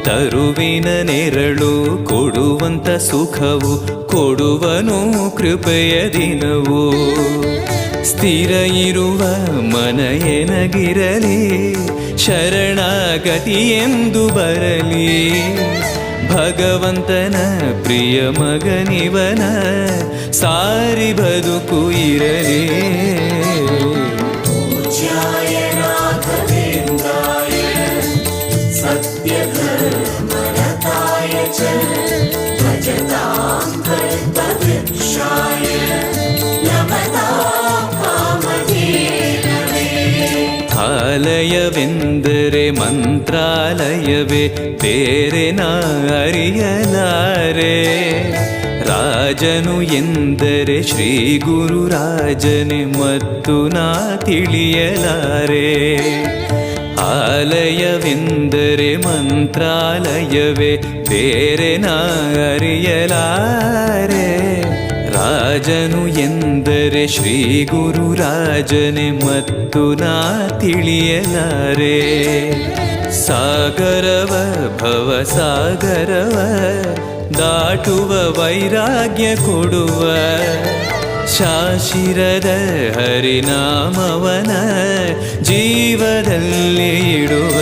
ತರುವಿನ ನೆರಳು ಕೊಡುವಂತ ಸುಖವು ಕೊಡುವನು ಕೃಪೆಯ ದಿನವು. ಸ್ಥಿರ ಇರುವ ಮನ ಎನಗಿರಲಿ ಶರಣಾಗತಿ ಎಂದು ಬರಲಿ. ಭಗವಂತನ ಪ್ರಿಯ ಮಗನಿವನ ಸಾರಿ ಬದುಕು ಇರಲಿ. ಆಲಯವೆಂದರೆ ಮಂತ್ರಾಲಯವೇ ಬೇರೆ ನಾ ಅರಿಯಲಾರೆ. ರಾಜನು ಎಂದರೆ ಶ್ರೀ ಗುರು ರಾಜನೇ ಮತ್ತು ನಾ ತಿಳಿಯಲಾರೆ. ಆಲಯವೆಂದರೆ ಮಂತ್ರಾಲಯವೇ ಬೇರೆ ನಾ ಅರಿಯಲಾರೆ. ರಾಜನು ಎಂದರೆ ಶ್ರೀ ಗುರು ರಾಜನೇ ಮತ್ತು ನಾ ತಿಳಿಯಲಾರೆ. ಸಾಗರವ ಭವ ಸಾಗರವ ದಾಟುವ ವೈರಾಗ್ಯ ಕೊಡುವ ಶಾಶಿರದ ಹರಿನಾಮವನ ಜೀವದಲ್ಲಿ ಇಡುವ.